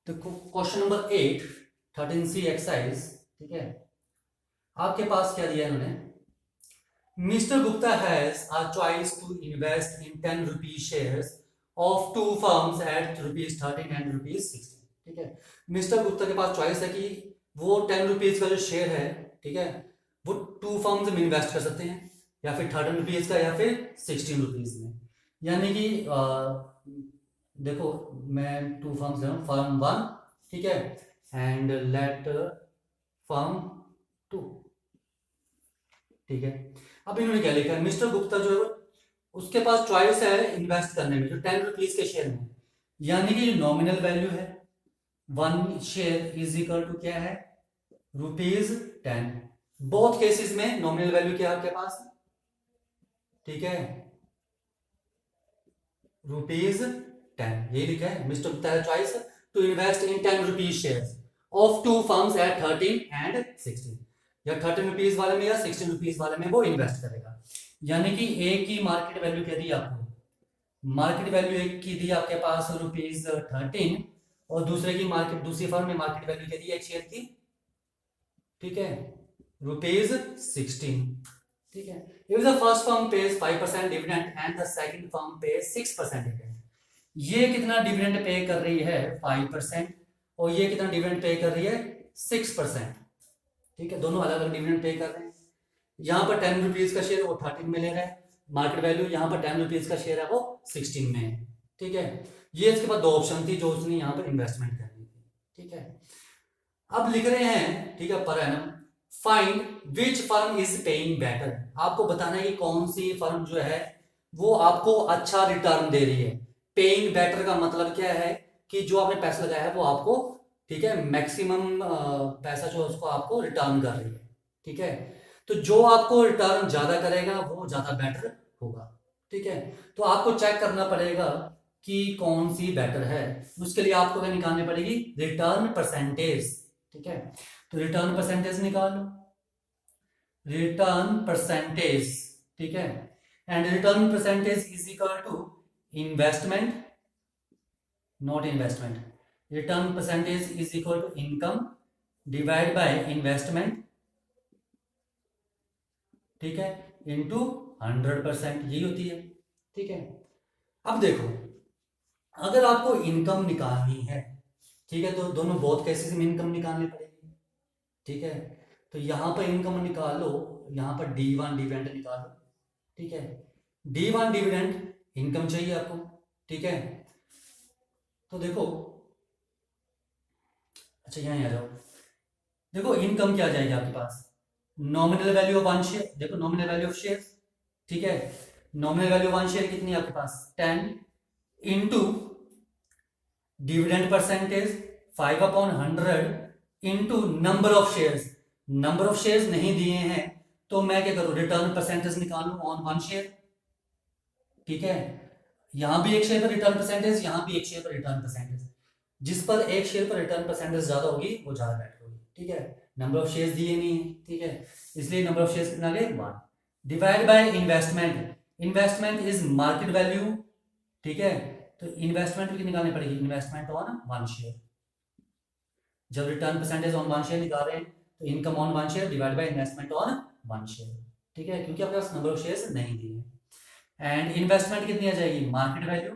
तो question number 8 13C exercise, ठीक है। आपके पास क्या दिया है इन्होंने, mister Gupta has a choice to invest in 10 rupees shares of two firms at rupees 13 and rupees 16, ठीक है। मिस्टर गुप्ता के पास चॉइस है कि वो 10 रुपीज का जो शेयर है, ठीक है, वो टू फर्म्स में इन्वेस्ट कर सकते हैं, या फिर 13 रुपीज का, या फिर 16 रुपीज में। यानी कि देखो, मैं टू फर्म्स ले रहा हूँ, फर्म वन, ठीक है, एंड लेट फर्म टू, ठीक है। अब इन्होंने क्या लिखा है, मिस्टर गुप्ता जो है उसके पास चॉइस है इन्वेस्ट करने में जो 10 रुपीज के शेयर में, यानी कि जो नॉमिनल वैल्यू है, one share is equal to क्या है, ₹10। बोथ केसेस में नॉमिनल वैल्यू क्या है आपके पास, ठीक है, ₹10। ये लिखा है, मिस्टर गुप्ता है choice to invest in 10 rupees share of two firms at 13 and 16, या 13 रुपीज वाले में या 16 रुपीज वाले में वो इन्वेस्ट करेगा। यानी कि एक की मार्केट वैल्यू क्या दी आपको, मार्केट वैल्यू एक की दी आपके पास ₹13, और दूसरे की मार्केट, दूसरी फर्म में मार्केट वैल्यू क्या दी एक शेयर की, ठीक है, ₹16, ठीक है। If the first firm pays 5% dividend and the second firm pays 6% dividend, ये कितना डिविडेंड पे कर रही है 5%, और ये कितना डिविडेंड पे कर रही है 6%, ठीक है। दोनों अलग अलग डिविडेंड पे कर रहे हैं। यहाँ पर 10 रुपीज का शेयर वो 13 में ले रहा है, मार्केट वैल्यू यहाँ पर 10 रुपीज का शेयर है वो 16 में है, ठीक है। ये इसके पास दो ऑप्शन थी जो उसने यहाँ पर इन्वेस्टमेंट करनी थी, ठीक है। अब लिख रहे हैं, ठीक है, per annum find which firm is paying better. आपको बताना है कि कौन सी फर्म जो है वो आपको अच्छा रिटर्न दे रही है। पेइंग बेटर का मतलब क्या है कि जो आपने पैसा लगाया है वो आपको, ठीक है, मैक्सिमम पैसा जो है उसको आपको रिटर्न कर रही है, ठीक है। तो जो आपको रिटर्न ज्यादा करेगा वो ज्यादा बेटर होगा, ठीक है। तो आपको चेक करना पड़ेगा कि कौन सी बेटर है। उसके लिए आपको क्या निकालनी पड़ेगी, रिटर्न परसेंटेज, ठीक है। तो रिटर्न परसेंटेज निकालो, रिटर्न परसेंटेज, ठीक है, and return percentage is equal to investment, not investment, return percentage is equal to income divide by investment, ठीक है, इनटू 100%, यही होती है, ठीक है। अब देखो, अगर आपको इनकम निकालनी है, ठीक है, तो दोनों बोथ केसेस में इनकम निकालनी पड़ेगी, ठीक है। तो यहां पर इनकम निकालो, यहां पर D1 डिविडेंड निकालो, ठीक है। D1 डिविडेंड इनकम चाहिए आपको, ठीक है। तो देखो, अच्छा यहां आ जाओ, देखो इनकम क्या आ जाएगी आपके पास, nominal value of one share, देखो नॉमिनल वैल्यू ऑफ शेयर, ठीक है, nominal value of one share कितनी है आपके पास 10 into dividend percentage 5/100 into number of shares. Number of shares नहीं दिए हैं तो मैं क्या करूं, रिटर्न परसेंटेज निकालूं ऑन वन शेयर, ठीक है। यहां भी एक शेयर पर रिटर्न परसेंटेज, यहां भी एक शेयर पर रिटर्न परसेंटेज, जिस पर एक शेयर पर रिटर्न परसेंटेज ज्यादा होगी वो ज्यादा बेटर होगी, ठीक है। नंबर ऑफ शेयर्स दिए नहीं है, ठीक है, इसलिए नंबर ऑफ शेयर्स कितना आ गए 1 divide by investment, investment is market value, ठीक है। तो इन्वेस्टमेंट भी निकालनी पड़ेगी, इन्वेस्टमेंट ऑन वन शेयर, जब return percentage on one share निकाल रहे हैं तो income on one share divide by investment on one share, ठीक है, क्योंकि आपके पास नंबर ऑफ शेयर्स नहीं दिए। एंड इन्वेस्टमेंट कितनी आ जाएगी, market value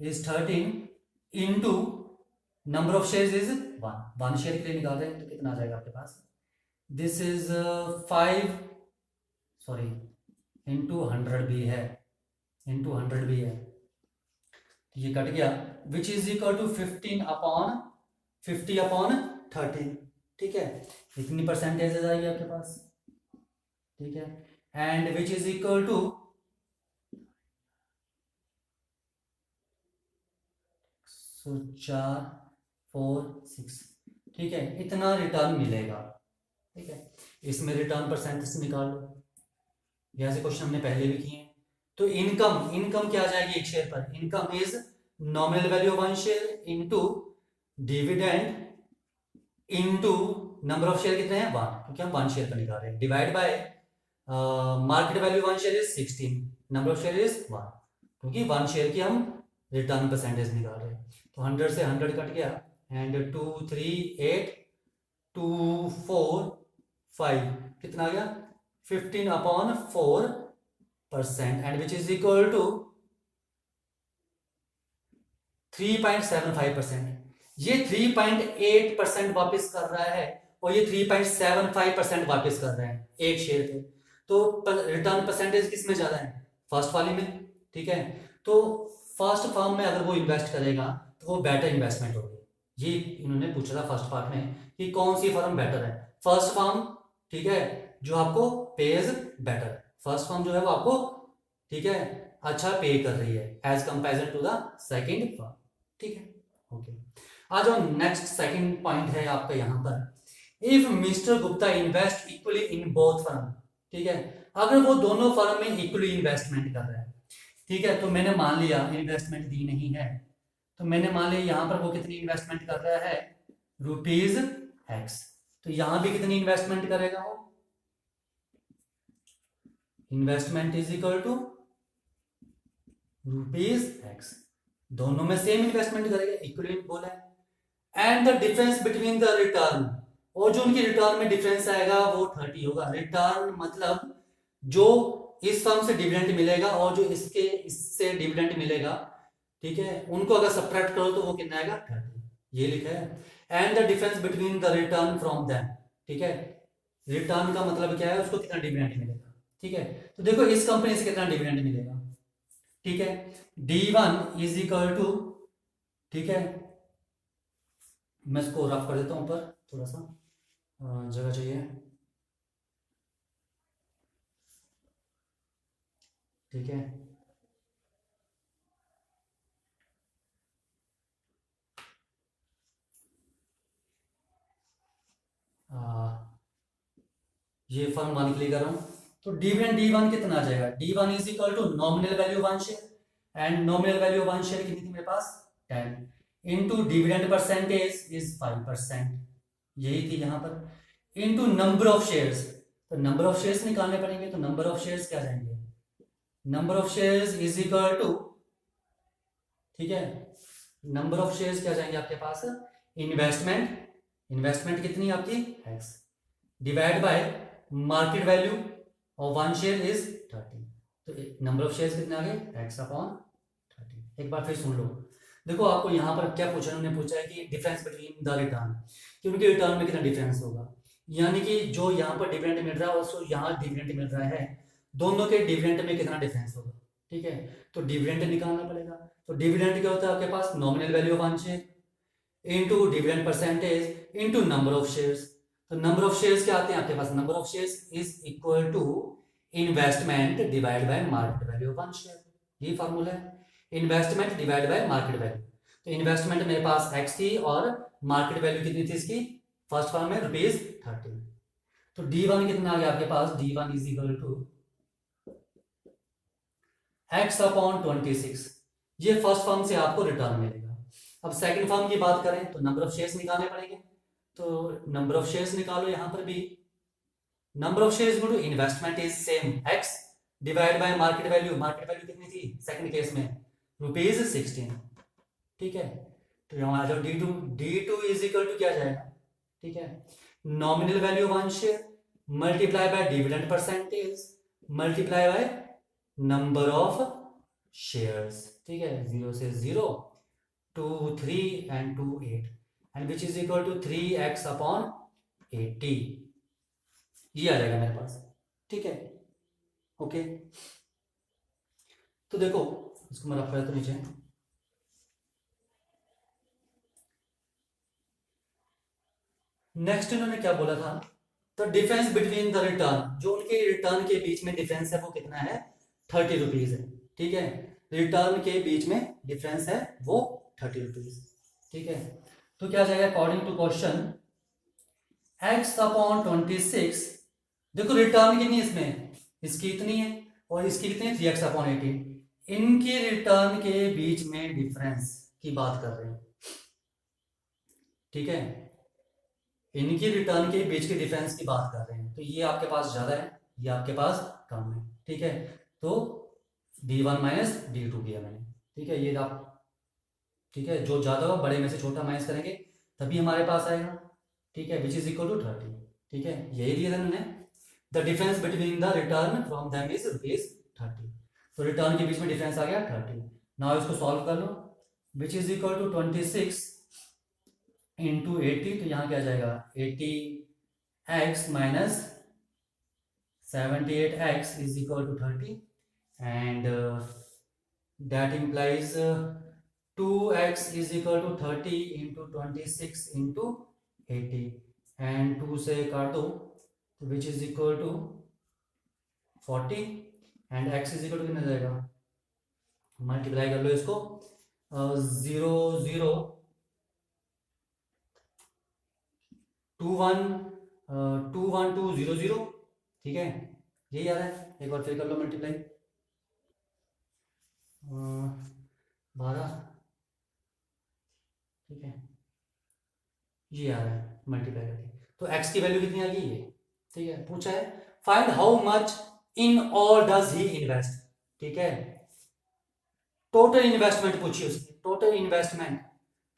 is 13 into number of shares is 1 share के लिए निकाल रहे हैं तो कितना आ जाएगा आपके पास, दिस इज 5, सॉरी, इंटू 100 भी है, इंटू 100 भी है, ये कट गया, विच इज इक्वल टू 50/13, ठीक है। इतनी परसेंटेज आएगी आपके पास, ठीक है, and which is equal to 4, 4, 6, ठीक है, इतना रिटर्न मिलेगा, ठीक है। इसमें रिटर्न परसेंटेज निकाल लो, यहाँ से क्वेश्चन हमने पहले भी किए हैं। तो इनकम, इनकम क्या आ जाएगी एक शेयर पर, income is nominal value of one share into dividend into number of share कितने हैं 1, क्योंकि हम वन शेयर पर निकाल रहे हैं, divide by market value one share is 16, number of share is 1, क्योंकि वन शेयर की हम रिटर्न परसेंटेज निकाल रहे हैं। तो 100 से 100 कट गया एंड 2 3 8 2 4 5 कितना आ गया 15/4% and which is equal to 3.75%। ये 3.8% वापस कर रहा है और ये 3.75% वापस कर रहा है एक शेयर पे। तो रिटर्न परसेंटेज किस में ज्यादा है? फर्स्ट वाली में। ठीक है, तो फर्स्ट फर्म में अगर वो इन्वेस्ट करेगा तो वो बेटर इन्वेस्टमेंट होगी। ये इन्होंने पूछा था फर्स्ट पार्ट में कि कौन सी फर्म बेटर है। फर्स्ट फर्म, ठीक है, जो आपको पेज बेटर, फर्स्ट फर्म जो है वो आपको, ठीक है, अच्छा पे कर रही है as comparison to the second firm. ठीक है, ओके। आ जाओ नेक्स्ट सेकंड पॉइंट है आपका यहाँ पर, if mister Gupta invest equally in both firm. ठीक है, अगर वो दोनों फर्म में इक्वली इन्वेस्टमेंट कर रहा है, ठीक है, तो मैंने मान लिया इन्वेस्टमेंट दी नहीं है, तो मैंने मान लिया यहाँ पर वो कितनी इन्वेस्टमेंट कर रहा है, ₹X। तो यहां भी कितनी इन्वेस्टमेंट करेगा वो, investment is equal to ₹X। दोनों में सेम इन्वेस्टमेंट करेगा, इक्वली बोला है। And the difference between the return, और जो उनकी रिटर्न में डिफरेंस आएगा वो 30 होगा। रिटर्न मतलब जो इस फर्म से डिविडेंड मिलेगा और जो इससे डिविडेंड मिलेगा, ठीक है, उनको अगर सब्ट्रैक्ट करो तो वो कितना आएगा, 30। ये लिखा है। And the difference between the return from them. ठीक है, रिटर्न का मतलब क्या है, उसको कितना डिविडेंड मिलेगा। ठीक है, तो देखो इस कंपनी से कितना डिविडेंड मिलेगा। ठीक है, D1 इज इक्वल टू, ठीक है, मैं इसको रफ कर देता हूं ऊपर, थोड़ा सा जगह चाहिए। ठीक है, ये फर्म वन के लिए कर रहा हूं, तो डिविडेंड D1 कितना आ जाएगा, D1 is equal to nominal value 1 share, and nominal value 1 share कितनी थी मेरे पास, 10, इनटू डिविडेंड परसेंटेज इज 5%, यही थी यहां पर, इनटू नंबर ऑफ शेयर्स। तो नंबर ऑफ शेयर्स निकालने पड़ेंगे, तो नंबर ऑफ शेयर्स क्या जाएंगे, number of shares is equal to, ठीक है, नंबर ऑफ शेयर्स क्या जाएंगे आपके पास, इन्वेस्टमेंट, इन्वेस्टमेंट कितनी आपकी X, divide by market value, और 1 शेयर इज 30। तो नंबर ऑफ शेयर्स कितने आ गए, X/30। एक बार फिर सुन लो, देखो आपको यहाँ पर क्या पूछा, उन्होंने पूछा है कि डिफरेंस बिटवीन द रिटर्न, कि उनके रिटर्न में कितना डिफरेंस होगा, यानी कि जो यहाँ पर डिविडेंड मिल रहा है और यहाँ डिविडेंड मिल रहा है, दोनों के डिविडेंड में कितना डिफरेंस होगा। ठीक है, तो डिविडेंड निकालना पड़ेगा। तो डिविडेंड क्या होता है आपके पास, nominal value of 1 share into dividend percentage into number of shares. तो नंबर ऑफ शेयर्स क्या आते हैं आपके पास, number of shares is equal to investment divide by market value of 1 share, ये फार्मूला है, investment divide by market value. तो investment मेरे पास X थी और मार्केट वैल्यू कितनी थी इसकी, फर्स्ट फॉर्म में ₹30। तो D1 कितना आ गया आपके पास, D1 is equal to X/26। ये फर्स्ट फर्म से आपको रिटर्न मिलेगा। अब सेकंड फर्म की बात करें तो नंबर ऑफ शेयर्स निकालने पड़ेंगे, तो नंबर ऑफ शेयर्स निकालो, यहां पर भी number of shares equal to investment is same X divide by market value, market value कितनी थी सेकंड केस में, ₹16। ठीक है, तो यहां आ जाओ D2 इज इक्वल टू क्या जाएगा, ठीक है, nominal value 1 share multiply by dividend percentage multiply by number of shares. ठीक है, 0 से 0 2 3 and 2 8 and which is equal to 3X/80, ये आ जाएगा मेरे पास। ठीक है, ओके, तो देखो इसको मैं रख रहा तो नीचे, नेक्स्ट इन्होंने क्या बोला था, तो डिफरेंस बिटवीन द रिटर्न, जो उनके रिटर्न के बीच में डिफरेंस है वो कितना है, ₹30 है। ठीक है, रिटर्न के बीच में डिफरेंस है वो ₹30। ठीक है, तो क्या जाएगा अकॉर्डिंग टू क्वेश्चन, X/26, देखो रिटर्न कितनी है इसमें, इसकी इतनी है और इसकी कितनी है 3X/80, इनके रिटर्न के बीच में डिफरेंस की बात कर रहे हैं। ठीक है, इनकी रिटर्न के बीच के डिफरेंस की बात कर रहे हैं, तो ये आपके पास ज्यादा है, ये आपके पास कम है। ठीक है, तो D1 माइनस D2 किया मैंने। ठीक है, ये आप, ठीक है, जो ज्यादा होगा बड़े में से छोटा माइनस करेंगे तभी हमारे पास आएगा, ठीक है, विच इज इक्वल टू 30, ठीक है, यही दिया था मैंने। The difference between the return from them is ₹30, तो रिटर्न के बीच में डिफरेंस आ गया 30। नाउ इसको सॉल्व कर लो, which is equal to 26 into 80, तो यहाँ क्या आ जाएगा 80x minus 78x is equal to 30, and that implies 2x is equal to 30 into 26 into 80, and 2 से काट दो, which is equal to 40, and x is equal to कितना जाएगा, मल्टीप्लाई कर लो इसको, 0 0 2 1 2 1 2 0 0, ठीक है, यही आ रहा है। एक बार फिर कर लो मल्टीप्लाई, 12, ठीक है, ये आ रहा है मल्टीप्लाई करके। तो x की वैल्यू कितनी आ गई ये, ठीक है, पूछा है find how much in all does he invest, ठीक है, टोटल इन्वेस्टमेंट पूछी उसकी, टोटल इन्वेस्टमेंट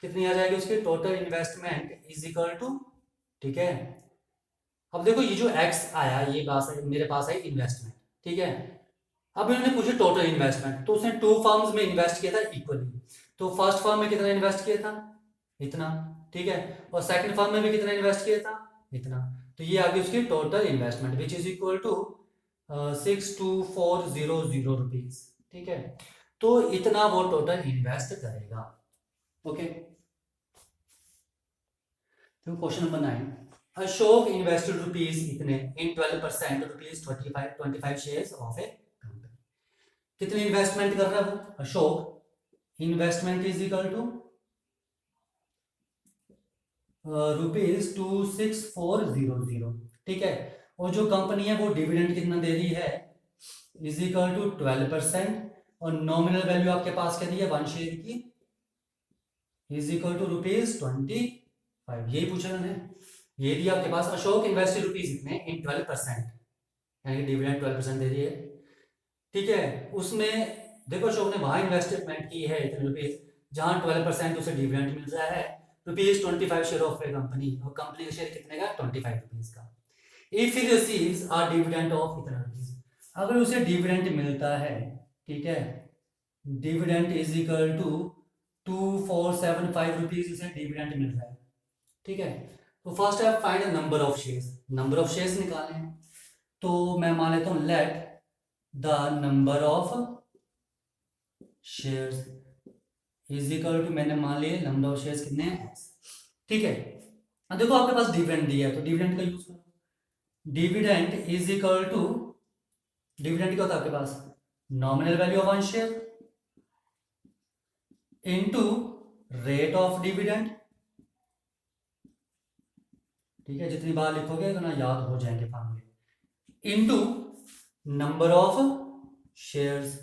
कितनी आ जाएगी उसकी, total investment is equal to, ठीक है, अब देखो ये जो x आया ये मेरे पास है इन्वेस्टमेंट, ठीक है, अब इन्होंने पूछे टोटल इन्वेस्टमेंट, तो उसने 2 फर्म्स में इन्वेस्ट किया था इक्वली, तो फर्स्ट फर्म में कितना इन्वेस्ट किया था, इतना, ठीक है, और सेकंड फर्म में भी कितना इन्वेस्ट किया था, इतना, तो ये आ गई उसकी total investment which is equal to 62400 rupees, ठीक है, तो इतना वो टोटल इन्वेस्ट करेगा। ओके, तो question number 9, Ashok invested rupees इतने in 12% rupees 25 shares of a company, कितने इन्वेस्टमेंट कर रहा है वो Ashok, investment is equal to ₹246400, ठीक है, और जो कंपनी है वो डिविडेंड कितना दे रही है, इज इक्वल टू 12%, और नॉमिनल वैल्यू आपके पास क्या दी है 1 शेयर की, इज इक्वल टू ₹25, यही पूछा मैंने, ये दिया आपके पास अशोक इन्वेस्टेड रुपीज इतने इन 12%, यानी डिविडेंड 12% दे रही है, ठीक है, उसमें देखो अशोक ने वहां इन्वेस्टमेंट की है इतने रुपीज जहां 12% उसे डिविडेंड मिल रहा है ₹25 शेयर ऑफ ए कंपनी, और कंपनी का शेयर कितने का ₹25 का, if he receives a dividend of इतना रुपीज, अगर उसे डिविडेंड मिलता है, ठीक है, dividend is equal to 2475 rupees उसे डिविडेंड मिल रहा है, ठीक है, तो फर्स्ट है find number of shares, number of shares निकालने हैं, तो मैं मान लेता हूं let the number of shares is equal to, मैंने मान लिया नंबर ऑफ शेयर्स कितने हैं x, ठीक है, अब देखो आपके पास डिविडेंड दिया है तो डिविडेंड का यूज करो, dividend is equal to, dividend क्या होता है आपके पास, nominal value of 1 share into rate of dividend, ठीक है, जितनी बार लिखोगे उतना याद हो जाएंगे फॉर्मूले, इनटू नंबर ऑफ शेयर्स,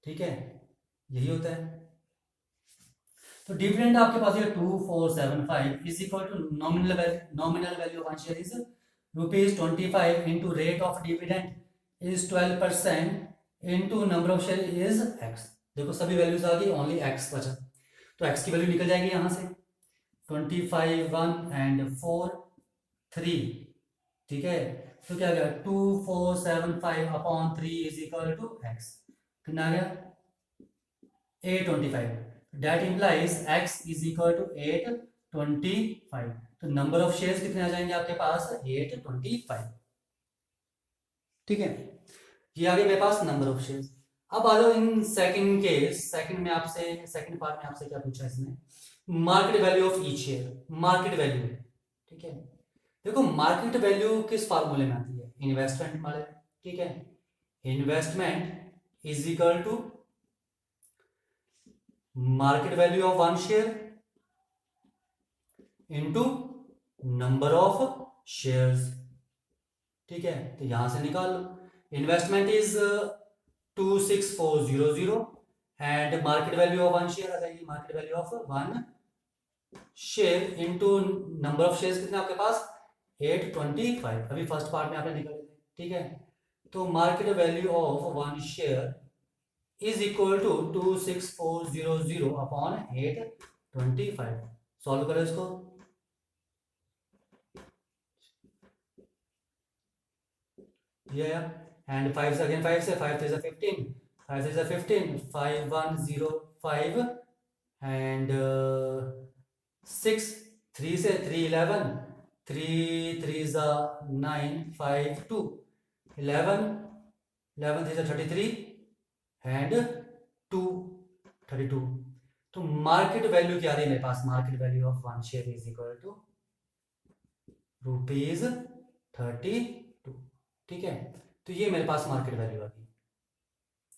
ठीक है, यही होता है, तो डिविडेंड आपके पास है 2475 is equal to nominal value of 1 share is ₹25 into rate of dividend is 12% into number of share is x, देखो सभी वैल्यूज आ गई, ओनली x बचा, तो x की वैल्यू निकल जाएगी यहां से 25 1 एंड 4 3, ठीक है, तो क्या गया 2475 upon 3 is equal to x, कितना आ गया 825, that implies x is equal to 825, तो नंबर ऑफ शेयर्स कितने आ जाएंगे आपके पास 825, ठीक है, ये आ गया मेरे पास नंबर ऑफ शेयर्स। अब आ जाओ in second case, second part में आपसे क्या पूछा है इसने, market value of each share, market value, ठीक है, देखो मार्केट वैल्यू किस फार्मूले में आती है, इन्वेस्टमेंट वाले, ठीक है, investment is equal to market value of 1 share into number of shares, ठीक है, तो यहां से निकाल लो, investment is 26400 and market value of 1 share आ जाएगी, market value of 1 share into number of shares कितने आपके पास 825, अभी फर्स्ट पार्ट में आपने निकाले थे, ठीक है, तो market value of 1 share is equal to 26400 upon 825। Solve करो इसको। ये एंड 5 से अगेन 5 से 5 3 से 15, 5 3 से 15, 5105 एंड 6 3 से 3 11, 3 3 जा 9 5 2 11, 11 3 से 33 एंड 2 32। तो मार्केट वैल्यू क्या आ रही है मेरे पास? Market value of one share is equal to ₹32। ठीक है, तो ये मेरे पास मार्केट वैल्यू आ गई।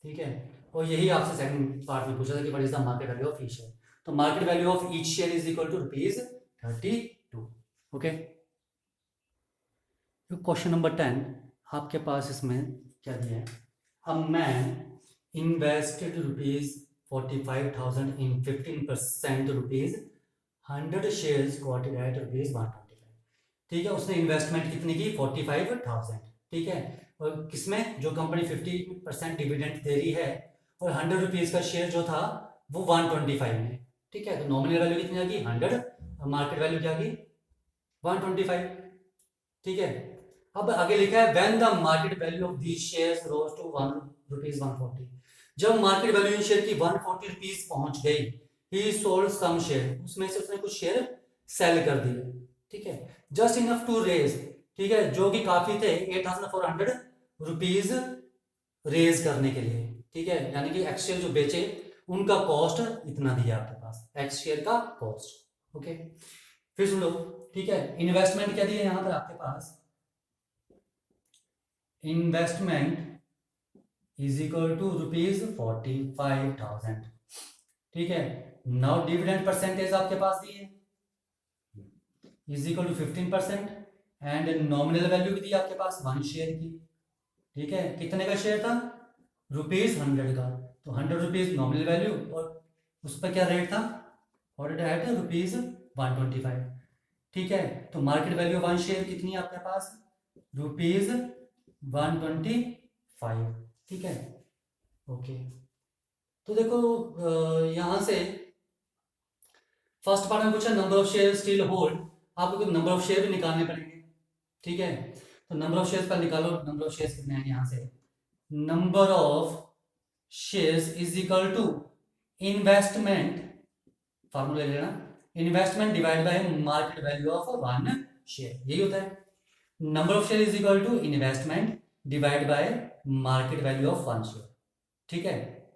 ठीक है, और यही आपसे सेकंड पार्ट में पूछा था कि what is the market value of each share. तो market value of each share is equal to ₹32। Okay, question number 10 आपके पास इसमें क्या दिया है? A man invested ₹45,000 in 15% ₹100 shares quoted at ₹125। ठीक है, उसने इन्वेस्टमेंट कितनी की? 45,000। ठीक है, और किसमें? जो कंपनी 50% डिविडेंड दे रही है, और 100 रुपीज़ का शेयर जो था वो 125 में। ठीक है, तो नॉमिनल वैल्यू कितनी आ गई? 100, और मार्केट वैल्यू क्या आ गई? 125। ठीक है, अब आगे लिखा है when the market value of these shares rose to ₹140। जब मार्केट वैल्यू इन शेयर की 140 रुपीज पहुंच गई, ही सोल्ड सम शेयर, उसमें से उसने कुछ शेयर सेल कर दिए। ठीक है, जस्ट इनफ टू रेज, ठीक है, जो कि काफी थे 8,400 रुपीज रेज करने के लिए। ठीक है, यानी कि एक्स शेयर जो बेचे उनका कॉस्ट इतना दिया आपके पास, एक्स शेयर का कॉस्ट। ओके, फिर सुन लो। ठीक है, इन्वेस्टमेंट क्या दिया यहां पर आपके पास? Investment is equal to ₹45,000। ठीक है, नाउ डिविडेंड परसेंटेज आपके पास दी है is equal to 15%, and nominal value भी दी आपके पास 1 शेयर की। ठीक है, कितने का शेयर था? ₹100 का, तो 100 रुपीज नॉमिनल वैल्यू, और उस पर क्या रेट था? और एट ₹125। ठीक है, तो मार्केट वैल्यू 1 शेयर कितनी है आपके पास? ₹125। ठीक है, ओके, तो देखो यहां से फर्स्ट पार्ट में पूछा number of share still hold, आपको नंबर ऑफ शेयर भी निकालने पड़ेंगे। ठीक है, तो नंबर ऑफ शेयर्स पर निकालो। नंबर ऑफ शेयर्स कितने हैं यहां से? Number of shares is equal to investment, formula ले लेना, investment divide by market value of one share, यही होता है। Number of share is equal to investment divide by market value of one share. ठीक है,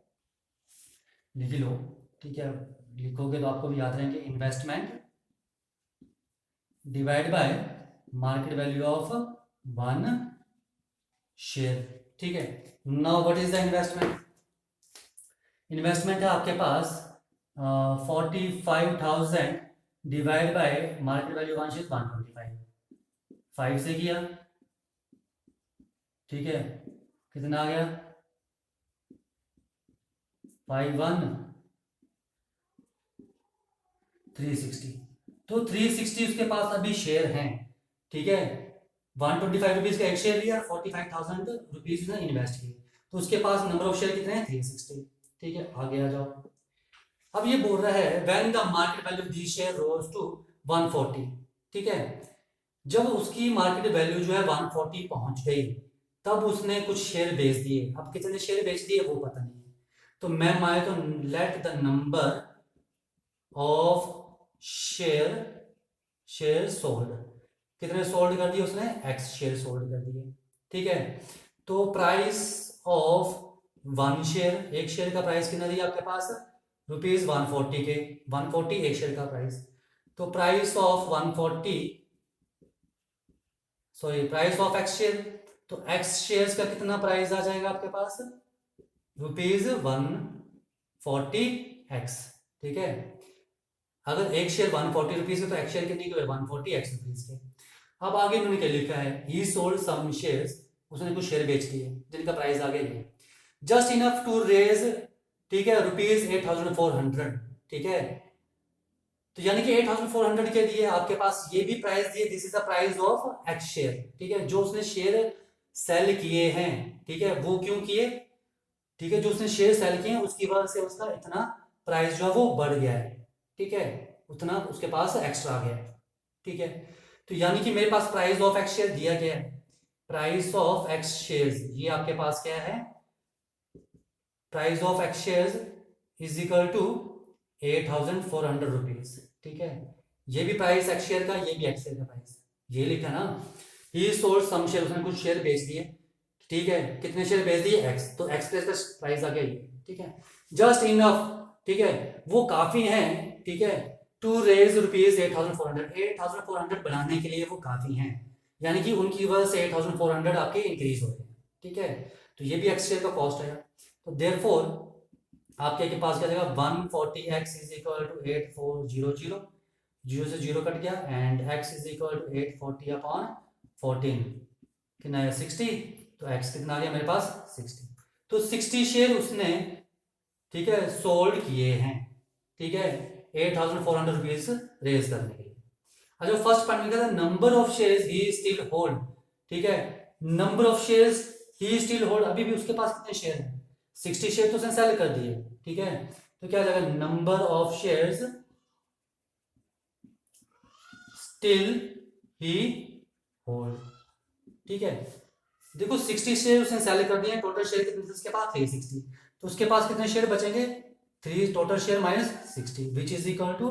लिख लो। ठीक है, लिखोगे तो आपको भी याद रहेंगे, investment divide by market value of one share. ठीक है, now what is the investment? Investment है आपके पास 45,000 divide by market value one share 125, 5 से किया। ठीक है, कितना आ गया? 360। तो 360 उसके पास अभी शेयर हैं। ठीक है, 125 रुपीज का एक शेयर लिया, 45,000 रुपीज उसने इन्वेस्ट किए, तो उसके पास नंबर ऑफ शेयर कितने हैं? 360। ठीक है, आगे आ जाओ। अब ये बोल रहा है when the market value the share rose to 140। ठीक है, जब उसकी मार्केट वैल्यू जो है 140 पहुंच गई, तब उसने कुछ शेयर बेच दिए। अब कितने शेयर बेच दिए वो पता नहीं है, तो मैं माने तो late the number of share sold, कितने सोल्ड कर दिए उसने? एक्स शेयर सोल्ड कर दिए। ठीक है, तो प्राइस ऑफ वन शेयर, एक शेयर का प्राइस कितना दिया आपके पास? ₹140 के, 140 एक शेयर का प्राइस। तो price of 140, sorry price of x share, तो एक्स शेयर्स का कितना प्राइस आ जाएगा आपके पास? ₹140x। ठीक है, अगर एक शेयर 140 रुपीज है तो एक्स शेयर कितने के? 140x रुपीज के। अब आगे इन्होंने क्या लिखा है? ही सोल्ड सम शेयर्स, उसने कुछ शेयर बेच दिए जिनका प्राइस आ गया जस्ट इनफ टू रेज। ठीक है, ₹8,400। ठीक है, तो यानी कि 8,400 के दिए आपके पास, ये भी प्राइस दिए, this is the price of x share. ठीक है, जो उसने शेयर सेल किए हैं, ठीक है, वो क्यों किए? ठीक है, जो उसने शेयर सेल किए हैं उसकी वजह से उसका इतना प्राइस जो है वो बढ़ गया है, ठीक है, उतना उसके पास एक्स्ट्रा आ गया है, ठीक है। तो यानी कि मेरे पास प्राइस ऑफ एक्स शेयर दिया गया है, प्राइस ऑफ एक्स शेयर्स ये आपके पास क्या है, price of x shares is equal to 8,400 rupees, ठीक है। ये भी प्राइस एक्स शेयर का, ये भी एक्स शेयर का प्राइस, ये लिखा ना, ही सोल्ड सम शेयर, उसने कुछ शेयर बेच दिए, ठीक है, कितने शेयर बेच दिए एक्स, तो एक्स का प्राइस आ गया ये, ठीक है, जस्ट इनफ, ठीक है, वो काफी है, ठीक है, टू रेज रुपीज 8,400 बनाने के लिए वो काफी हैं, यानी कि उनकी वजह से 8,400 आपके इंक्रीज हो रहे हैं, ठीक है। तो ये भी एक्स शेयर का कॉस्ट है, तो देयरफॉर आपके के पास क्या जाएगा, 140x is equal to 8400, zero से जीरो कट गया, and x is equal to 840 upon 14, कितना है 60, तो x कितना आ गया मेरे पास 60, तो 60 शेयर उसने, ठीक है, सोल्ड किए हैं, ठीक है, 8,400 रुपीज रेज करने के लिए। अच्छा, फर्स्ट पॉइंट में क्या था, number of shares he still hold, ठीक है, number of shares he still hold, अभी भी उसके पास कितने शेयर हैं, 60 शेयर तो उसने सेल कर दिए, ठीक है, तो क्या जाएगा, number of shares still he hold, ठीक है। देखो 60 शेयर उसने सेल कर दिए, टोटल शेयर कितने थे उसके पास 360, तो उसके पास कितने शेयर बचेंगे, 3 total share minus 60 which is equal to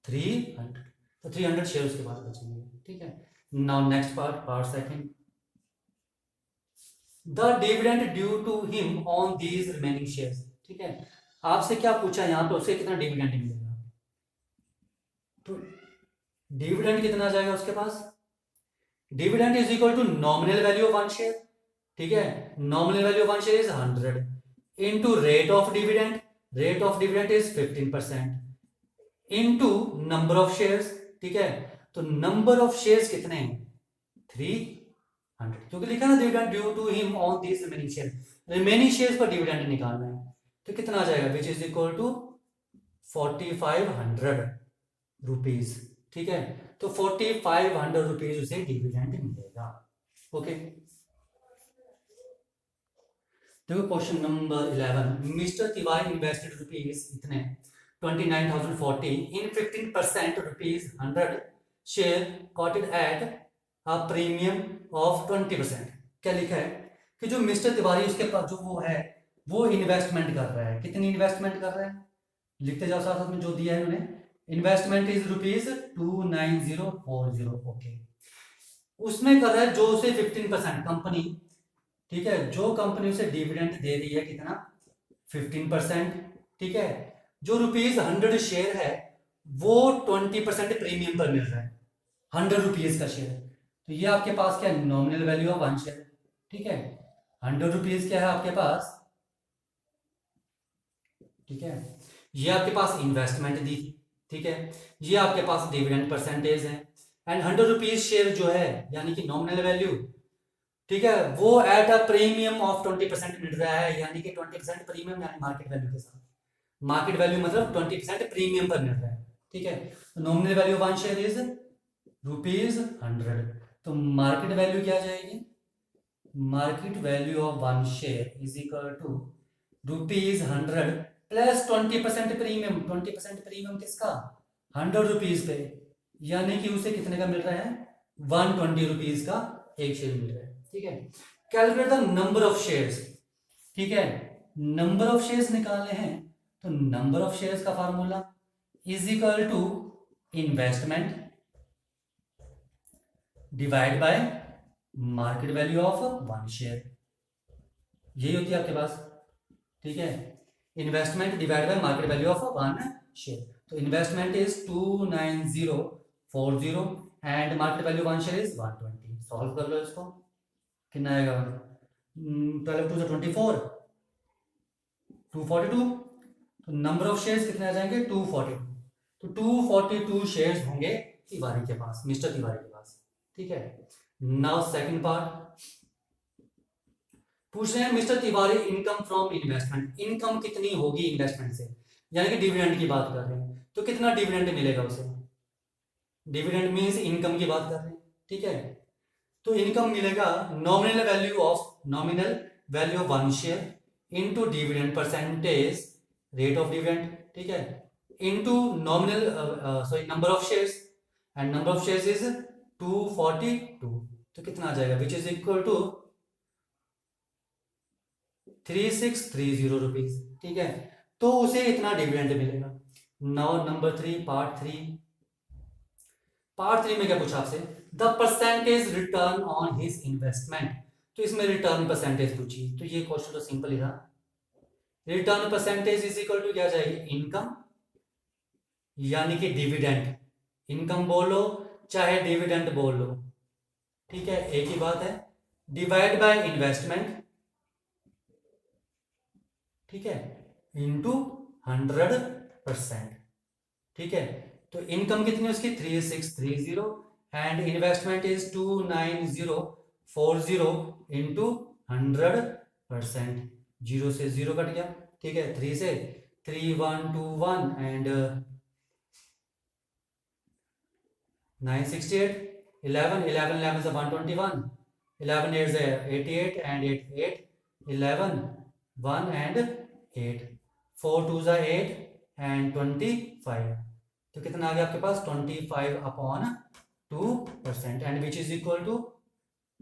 300, तो 300 शेयर उसके पास बचेंगे, ठीक है। Now next part second, the dividend due to him on these remaining shares, ठीक है, आपसे क्या पूछा यहाँ पे, उसे कितना डिविडेंड मिलेगा, तो डिविडेंड कितना आ जाएगा उसके पास, dividend is equal to nominal value of one share, ठीक है, nominal value of one share is 100 into rate of dividend, rate of dividend is 15% into number of shares, ठीक है, तो नंबर ऑफ शेयर्स कितने हैं 300, क्योंकि लिखा ना dividend due to him on this remaining share, remaining shares पर dividend निकालना है, तो कितना आ जाएगा, which is equal to 4,500 rupees, ठीक है, तो 4,500 रुपीज उसे डिविडेंड मिलेगा, ओके। देखो question number 11, mister Tiwari invested rupees इतने 29,040 in 15% rupees 100 share quoted at a premium of 20%, क्या लिखा है कि जो मिस्टर तिवारी उसके पास जो वो है, वो इन्वेस्टमेंट कर रहा है, कितनी इन्वेस्टमेंट कर रहा है, लिखते जाओ साथ साथ में, जो दिया है उन्होंने, इन्वेस्टमेंट इज रुपीज 29040, ओके, उसमें कर रहा है जो उसे 15% कंपनी, ठीक है, जो कंपनी उसे डिविडेंड दे रही है कितना 15%, ठीक है, जो रुपीज 100 शेयर है वो 20% प्रीमियम पर मिल रहा है, 100 रुपीज का शेयर, तो ये आपके पास क्या है, nominal value of one share, ठीक है, 100 रुपीज क्या है आपके पास, ठीक है, ये आपके पास इन्वेस्टमेंट दी थी, ठीक है, ये आपके पास डिविडेंड परसेंटेज है, एंड 100 रुपीज शेयर जो है यानी कि नॉमिनल वैल्यू, ठीक है, वो एट अ प्रीमियम ऑफ 20% मिल रहा है, यानी कि 20% प्रीमियम यानी मार्केट वैल्यू के साथ, मार्केट वैल्यू मतलब 20% प्रीमियम पर मिल रहा है, ठीक है, nominal value one share is rupees 100, तो मार्केट वैल्यू क्या आ जाएगी, market value of one share is equal to rupees 100 plus 20% premium, 20% premium किसका 100 रुपीज पे, यानी कि उसे कितने का मिल रहा है 120 रुपीज का एक शेयर मिल रहा है, ठीक है। Calculate the number of shares, ठीक है, नंबर ऑफ शेयर्स निकालने हैं, तो नंबर ऑफ शेयर्स का formula is equal to investment divide by market value of one share, यही होती है आपके पास, ठीक है, investment divide by market value of one share, तो investment is 29040 and market value one share is 120, solve कर लो इसको, कितना आएगा 12 2 24 242, तो नंबर ऑफ शेयर्स कितने आ जाएंगे 242, तो 242 शेयर्स होंगे तिवारी के पास, मिस्टर तिवारी के पास, ठीक है। नाउ सेकंड पार्ट पूछ रहे हैं mister Tiwari income from investment, income कितनी होगी इन्वेस्टमेंट से, यानी कि डिविडेंड की बात कर रहे हैं, तो कितना डिविडेंड मिलेगा उसे, डिविडेंड मींस इनकम की बात कर रहे हैं, ठीक है, तो इनकम मिलेगा nominal value of one share into dividend percentage, rate of dividend, ठीक है, into nominal sorry number of shares, and number of shares is 242, तो कितना आ जाएगा, which is equal to 3630 rupees, ठीक है। तो उसे इतना डिविडेंड मिलेगा। नाउ नंबर 3, पार्ट 3 में क्या पूछा आपसे, the percentage return on his investment, तो इसमें रिटर्न परसेंटेज पूछी, तो ये क्वेश्चन तो सिंपल ही था। Return percentage is equal to क्या जाएगी, इनकम यानी कि डिविडेंड, इनकम बोलो चाहे डिविडेंड बोल लो, ठीक है, एक ही बात है, डिवाइड बाय इन्वेस्टमेंट, ठीक है, इंटू 100%, ठीक है। तो इनकम कितनी है उसकी 3630 एंड इन्वेस्टमेंट इज 29040 इंटू 100%, 0 से 0 कट गया, ठीक है, 3 से 3121 and 968, 11 11 11 is 121, 11 8 is 88 and 8 8 11 1 and 8, 4 2 is 8 and 25, तो कितना आ गया आपके पास 25/2% and which is equal to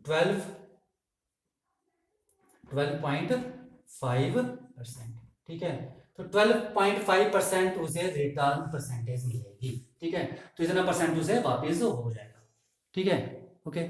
12.5%, ठीक है। तो 12.5% उसे रिटर्न परसेंटेज मिलेगी, ठीक है, तो इतना परसेंट उसे वापस हो जाएगा, ठीक है, ओके।